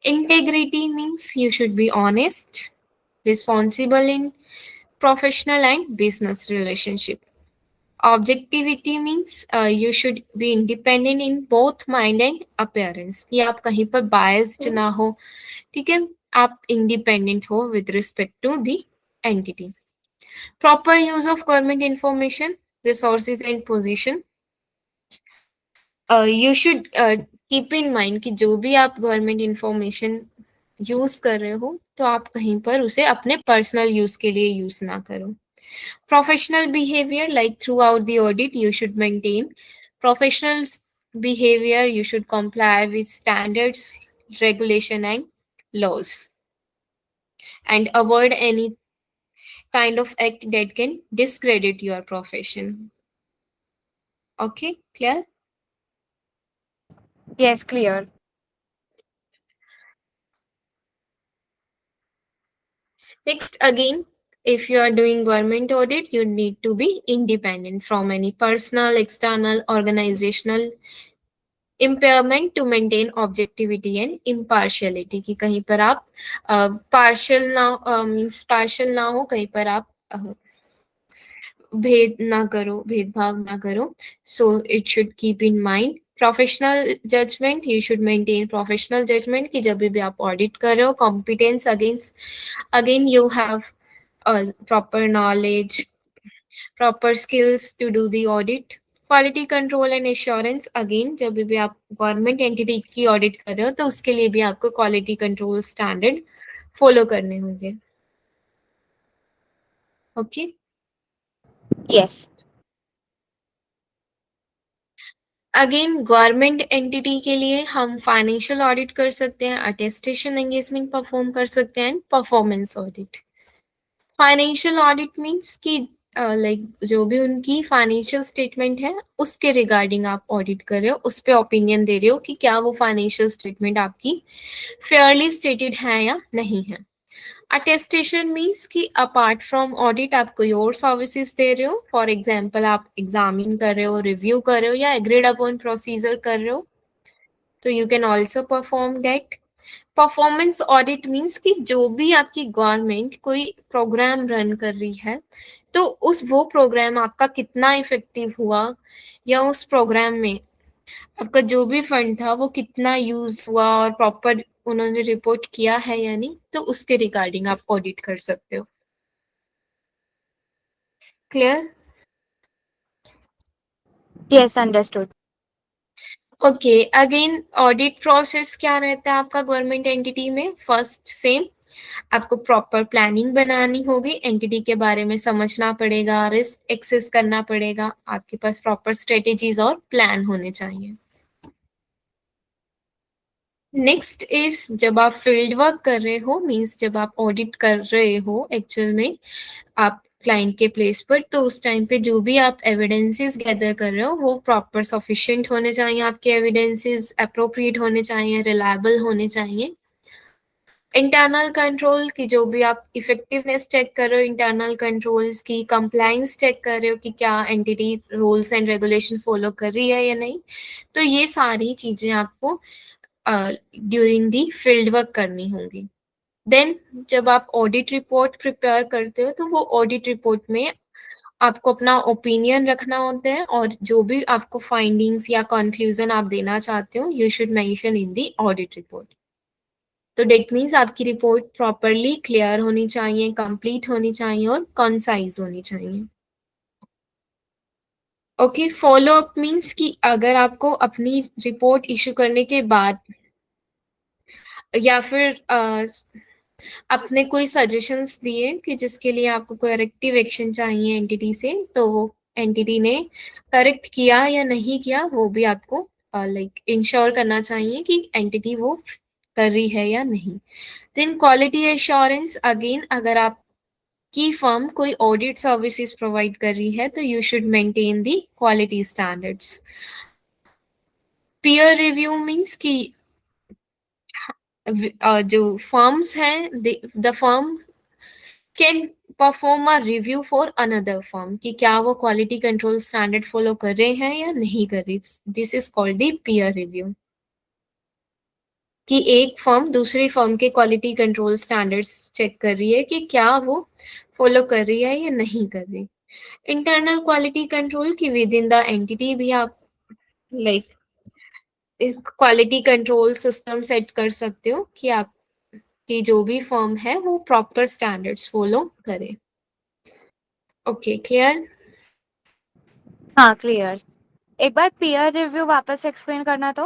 Integrity means you should be honest, responsible in professional and business relationship. Objectivity means you should be independent in both mind and appearance, कि आप कहीं पर बायस्ड ना हो, ठीक है, आप इंडिपेंडेंट हो with respect to the entity. Proper use of government information, resources and position. You should keep in mind कि जो भी आप गवर्नमेंट इंफॉर्मेशन यूज कर रहे हो, तो आप कहीं पर उसे अपने पर्सनल यूज के लिए यूज ना करो. Professional behavior, like throughout the audit, you should maintain professional behavior. You should comply with standards, regulation, and laws, and avoid any kind of act that can discredit your profession. Okay, clear? Yes, clear. Next, again, if you are doing government audit, you need to be independent from any personal, external, organizational impairment to maintain objectivity and impartiality, कि कहीं पर आप partial ना means partial ना हो, कहीं पर आप भेदभाव ना करो. So it should keep in mind professional judgement. You should maintain professional judgement, कि जब भी आप ऑडिट कर रहे हो, competence again you have proper knowledge, proper skills to do the audit. Quality control and assurance, again जब भी आप गवर्नमेंट एंटिटी की ऑडिट कर रहे हो, तो उसके लिए भी आपको क्वालिटी कंट्रोल स्टैंडर्ड फॉलो करने होंगे. Okay. Yes. Again government entity के लिए हम फाइनेंशियल ऑडिट कर सकते हैं, अटेस्टेशन एंगेजमेंट परफॉर्म कर सकते हैं, performance audit. Financial audit means कि लाइक जो भी उनकी फाइनेंशियल स्टेटमेंट है उसके रिगार्डिंग आप ऑडिट कर रहे हो, उस पर ओपिनियन दे रहे हो कि क्या वो फाइनेंशियल स्टेटमेंट आपकी फेयरली स्टेटेड है या नहीं है. अटेस्टेशन मीन्स कि अपार्ट फ्रॉम ऑडिट आप कोई और सर्विसेज दे रहे हो, फॉर एग्जांपल आप एग्जामिन कर रहे हो, रिव्यू कर रहे हो, या एग्रीड अपॉन प्रोसीजर कर रहे हो, तो you can also perform that. Performance audit means कि जो भी आपकी गवर्नमेंट कोई प्रोग्राम रन कर रही है, तो वो प्रोग्राम आपका कितना इफेक्टिव हुआ, या उस प्रोग्राम में आपका जो भी फंड था वो कितना यूज हुआ और प्रॉपर उन्होंने रिपोर्ट किया है या नहीं, तो उसके रिगार्डिंग आप ऑडिट कर सकते हो. Clear? Yes, understood. Okay. Again audit process क्या रहता है आपका गवर्नमेंट एंटिटी में? फर्स्ट सेम, आपको प्रॉपर प्लानिंग बनानी होगी, एंटिटी के बारे में समझना पड़ेगा, रिस्क एक्सेस करना पड़ेगा, आपके पास प्रॉपर स्ट्रेटेजीज और प्लान होने चाहिए. नेक्स्ट इज जब आप फील्ड वर्क कर रहे हो, मींस जब आप ऑडिट कर रहे हो एक्चुअल में आप क्लाइंट के प्लेस पर, तो उस टाइम पे जो भी आप एविडेंसेस गैदर कर रहे हो वो प्रॉपर सफिशिएंट होने चाहिए, आपके एविडेंसेस अप्रोप्रिएट होने चाहिए, रिलायबल होने चाहिए. इंटरनल कंट्रोल की जो भी आप इफेक्टिवनेस चेक कर रहे हो, इंटरनल कंट्रोल्स की कंप्लायंस चेक कर रहे हो कि क्या entity rules and regulation follow कर रही है या नहीं, तो ये सारी चीजें आपको ड्यूरिंग दी फील्ड वर्क करनी होंगी। देन जब आप ऑडिट रिपोर्ट प्रिपेयर करते हो तो वो ऑडिट रिपोर्ट में आपको अपना ओपिनियन रखना होता है, और जो भी आपको फाइंडिंग्स या कंक्लूजन आप देना चाहते हो you should mention in the audit report. तो डेट मीन्स आपकी रिपोर्ट प्रॉपरली क्लियर होनी चाहिए, कंप्लीट होनी चाहिए और कंसाइज होनी चाहिए। ओके, फॉलो अप मीन्स कि अगर आपको अपनी रिपोर्ट इशू करने के बाद या फिर आपने कोई सजेशंस दिए कि जिसके लिए आपको करेक्टिव एक्शन चाहिए एंटिटी से, तो वो एंटिटी ने करेक्ट किया या नहीं किया वो भी आपको लाइक इंश्योर करना चाहिए कि एंटिटी वो कर रही है या नहीं। देन क्वालिटी एश्योरेंस, अगेन अगर आपकी फर्म कोई ऑडिट सर्विसेज प्रोवाइड कर रही है तो you should maintain the quality standards. Peer review means कि जो फर्म्स हैं, the firm can perform a review for another firm कि क्या वो क्वालिटी कंट्रोल स्टैंडर्ड फॉलो कर रहे हैं या नहीं कर रही। This is called the peer review, कि एक फर्म दूसरी फर्म के क्वालिटी कंट्रोल स्टैंडर्ड्स चेक कर रही है कि क्या वो फॉलो कर रही है या नहीं कर रही। इंटरनल क्वालिटी कंट्रोल की विद इन द एंटिटी भी आप like quality control system set कर सकते हो कि आपकी जो भी फर्म है वो प्रॉपर स्टैंडर्ड्स फॉलो करे। Okay, clear? हाँ क्लियर। एक बार पीयर रिव्यू वापस एक्सप्लेन करना तो,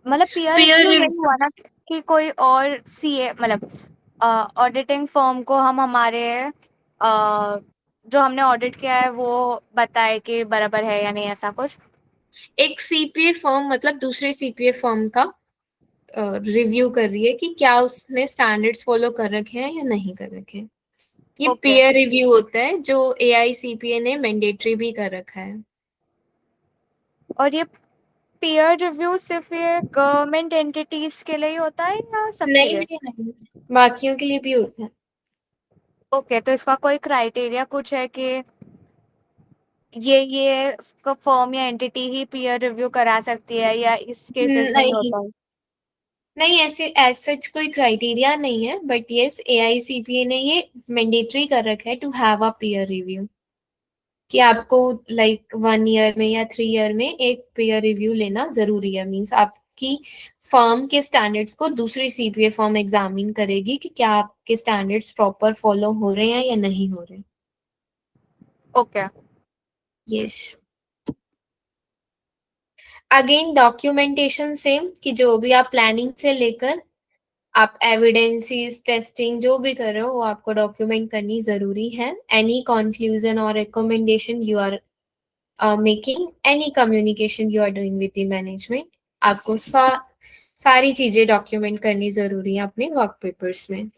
मतलब पीयर पीयर रिव्यू रिव्यू यही हुआ ना कि कोई और सीए मतलब ऑडिटिंग फर्म को हम हमारे जो हमने ऑडिट किया है वो बताए कि बराबर है या नहीं, ऐसा कुछ। एक सीपीए फर्म मतलब दूसरे सीपीए फर्म का रिव्यू कर रही है कि क्या उसने स्टैंडर्ड्स फॉलो कर रखे हैं या नहीं कर रखे हैं। ये ओके। पीयर रिव्यू होता है जो एआईसीपीए ने मैंडेटरी भी कर रखा है। और ये पीयर रिव्यू सिर्फ ये गवर्नमेंट एंटिटीज के लिए ही होता है या सबके नहीं लिए? नहीं नहीं, बाकियों के लिए भी होता है। ओके, तो इसका कोई क्राइटेरिया कुछ है कि ये फर्म या एंटिटी ही पीयर रिव्यू करा सकती है या इस केसेस में ही नहीं होता है? नहीं, ऐसे एज सच कोई क्राइटेरिया नहीं है, बट यस एआईसीपीए ने ये मैंडेटरी कर रखा है to have a peer review, कि आपको लाइक 1 ईयर में या 3 ईयर में एक पीयर रिव्यू लेना जरूरी है। मीन्स आपकी फर्म के स्टैंडर्ड्स को दूसरी सीपीए फर्म एग्जामिन करेगी कि क्या आपके स्टैंडर्ड्स प्रॉपर फॉलो हो रहे हैं या नहीं हो रहे। Okay. Yes. Again documentation same, कि जो भी आप प्लानिंग से लेकर आप एविडेंसेस टेस्टिंग जो भी कर रहे हो वो आपको डॉक्यूमेंट करनी जरूरी है। एनी कंक्लूजन और recommendation you are making, any communication you are doing with the management, आपको सारी चीजें डॉक्यूमेंट करनी जरूरी है अपने वर्क पेपर्स में।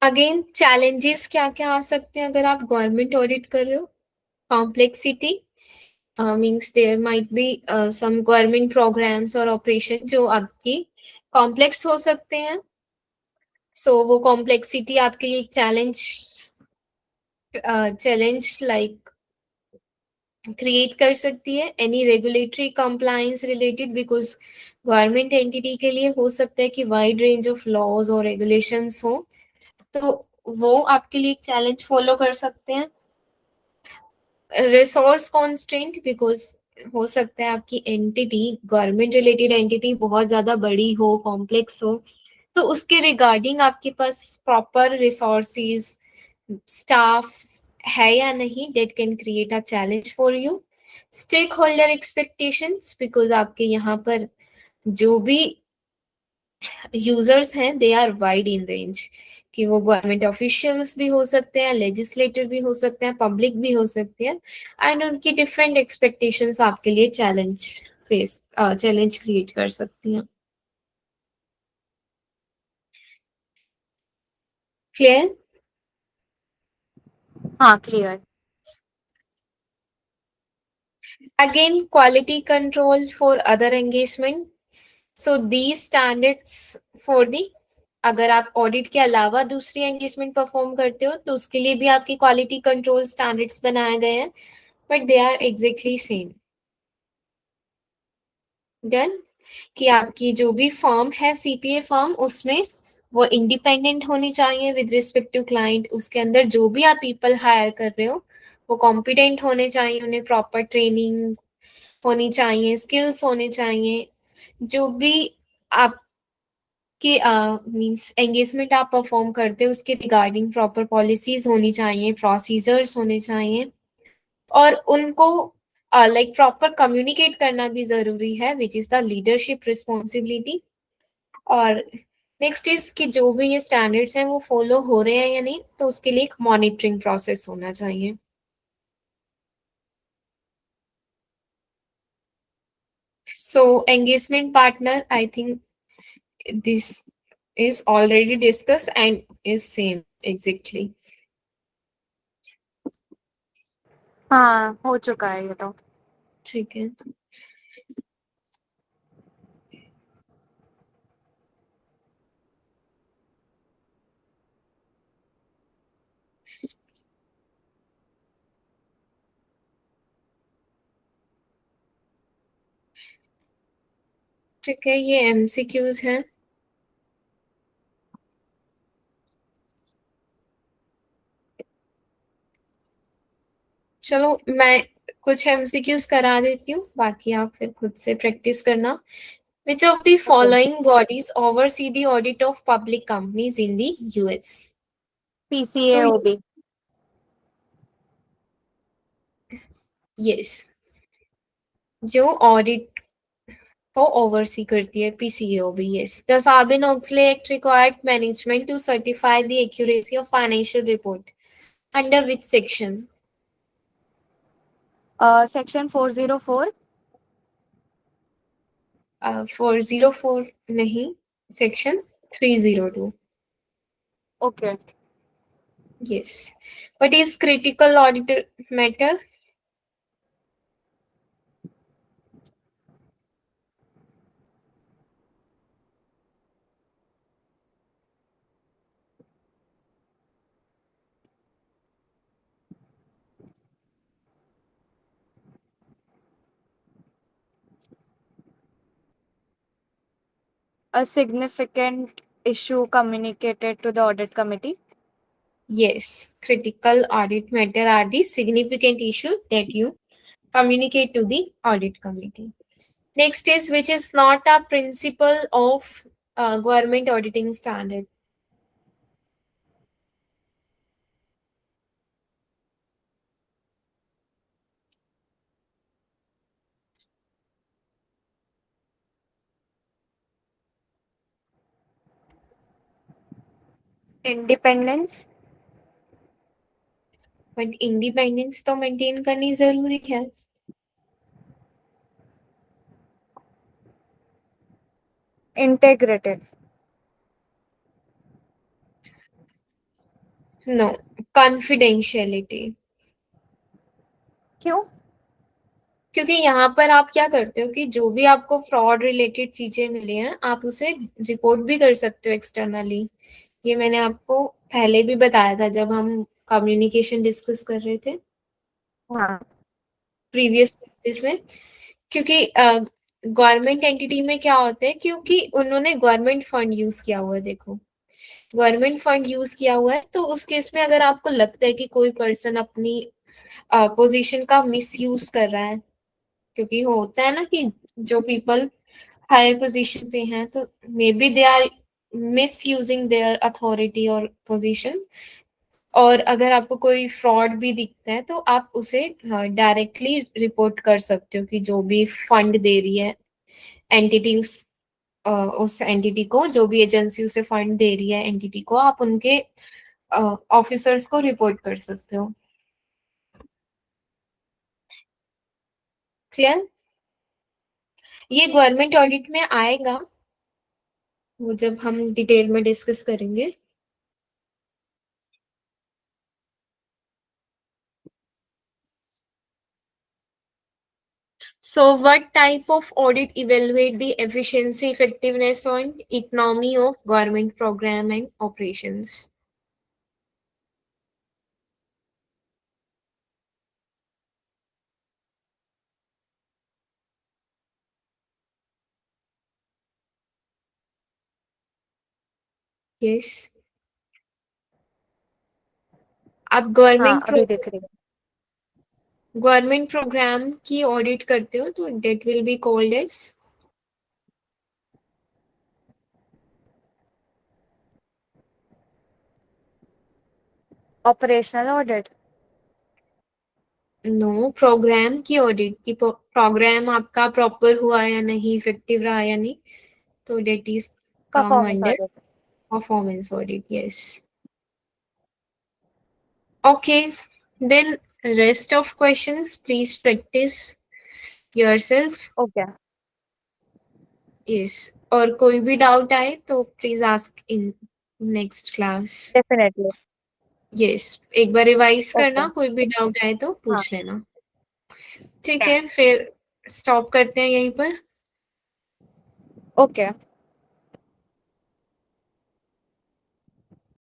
अगेन चैलेंजेस क्या क्या आ सकते हैं अगर आप गवर्नमेंट ऑडिट कर रहे हो? Complexity means there might be some government programs और ऑपरेशन जो आपकी कॉम्प्लेक्स हो सकते हैं। सो वो कॉम्प्लेक्सिटी आपके लिए चैलेंज लाइक क्रिएट कर सकती है। Any regulatory compliance related, because government entity के लिए हो सकता है कि वाइड रेंज ऑफ लॉज और रेगुलेशंस हो, तो वो आपके लिए एक चैलेंज फॉलो कर सकते हैं। रिसोर्स कॉन्स्ट्रेंट, बिकॉज हो सकता है आपकी एंटिटी गवर्नमेंट रिलेटेड एंटिटी बहुत ज्यादा बड़ी हो, कॉम्प्लेक्स हो, तो उसके रिगार्डिंग आपके पास प्रॉपर रिसोर्सेज स्टाफ है या नहीं, that can create a challenge for you. Stakeholder expectations, because आपके यहाँ पर जो भी यूजर्स हैं they are wide in range, कि वो गवर्नमेंट ऑफिशियल्स भी हो सकते हैं, लेजिस्लेटर भी हो सकते हैं, पब्लिक भी हो सकते हैं, एंड उनकी डिफरेंट एक्सपेक्टेशंस आपके लिए चैलेंज क्रिएट कर सकती हैं। क्लियर? हाँ, clear. Again, quality control for other engagement. So these standards for the, अगर आप ऑडिट के अलावा दूसरी एंगेजमेंट परफॉर्म करते हो तो उसके लिए भी आपकी क्वालिटी कंट्रोल स्टैंडर्ड्स बनाए गए हैं, but they are exactly same. Done. कि आपकी जो भी फर्म है सीपीए फर्म, उसमें वो इंडिपेंडेंट होनी चाहिए विद रिस्पेक्ट टू क्लाइंट। उसके अंदर जो भी आप पीपल हायर कर रहे हो वो कॉम्पिटेंट होने चाहिए, उन्हें प्रॉपर ट्रेनिंग होनी चाहिए, स्किल्स होने चाहिए। जो भी आपकी मीन्स एंगेजमेंट आप परफॉर्म करते हो उसके रिगार्डिंग प्रॉपर पॉलिसीज होनी चाहिए, प्रोसीजर्स होने चाहिए, और उनको लाइक प्रॉपर कम्युनिकेट करना भी जरूरी है, which is the leadership responsibility. और नेक्स्ट इज कि जो भी ये स्टैंडर्ड्स हैं वो फॉलो हो रहे हैं या नहीं, तो उसके लिए एक मॉनिटरिंग प्रोसेस होना चाहिए। So engagement partner, I think this is already discussed and is same exactly. हाँ, हो चुका है ये तो। ठीक है। ठीक है, ये एमसीक्यूज हैं। चलो मैं कुछ एमसीक्यूज करा देती हूँ, बाकी आप फिर खुद से प्रैक्टिस करना। Which of the following bodies oversee the audit of public companies in the US? So PCAOB. yes, जो ऑडिट को ओवरसी करती है PCOB. Yes, the Sarbanes Oxley Act required management to certify the accuracy of financial report under which section? Section 404। 404 नहीं, section 302। Okay. Yes. What is critical audit matter? A significant issue communicated to the audit committee. Yes, critical audit matter are the significant issue that you communicate to the audit committee. Next is which is not a principle of government auditing standard. Independence. But independence तो maintain करनी जरूरी है। Integrity. No, confidentiality. क्यों? क्योंकि यहाँ पर आप क्या करते हो कि जो भी आपको फ्रॉड रिलेटेड चीजें मिली हैं आप उसे रिपोर्ट भी कर सकते हो एक्सटर्नली। ये मैंने आपको पहले भी बताया था जब हम कम्युनिकेशन डिस्कस कर रहे थे हाँ। प्रीवियस क्लासेस में। क्योंकि गवर्नमेंट एंटिटी में क्या होता है, क्योंकि उन्होंने गवर्नमेंट फंड यूज किया हुआ है। देखो, गवर्नमेंट फंड यूज किया हुआ है तो उस केस में अगर आपको लगता है कि कोई पर्सन अपनी पोजीशन का मिस यूज कर रहा है, क्योंकि होता है ना कि जो पीपल हायर पोजीशन पे हैं तो maybe they are misusing their authority और पोजीशन, और अगर आपको कोई फ्रॉड भी दिखता है तो आप उसे डायरेक्टली रिपोर्ट कर सकते हो कि जो भी फंड दे रही है एंटिटी, उस एंटिटी को, जो भी एजेंसी उसे फंड दे रही है एंटिटी को, आप उनके ऑफिसर्स को रिपोर्ट कर सकते हो। क्लियर? ये गवर्नमेंट ऑडिट में आएगा, वो जब हम डिटेल में डिस्कस करेंगे। So what type of audit evaluate the efficiency effectiveness on economy of government program and operations? Yes. आप हाँ अभी दिख रही है। गवर्नमेंट प्रोग्राम की ऑडिट करते हो तो that will be called as operational audit. No program की ऑडिट की प्रोग्राम आपका प्रॉपर हुआ या नहीं इफेक्टिव रहा या नहीं तो that is come performance under audit. performance audit. Yes. Okay, then rest of questions please practice yourself. Okay Yes. और कोई भी डाउट आए तो please ask in next class. Definitely. Yes, एक बार रिवाइज ओके करना, कोई भी डाउट आए तो हाँ पूछ लेना. ठीक है, फिर स्टॉप करते हैं यहीं पर. ओके।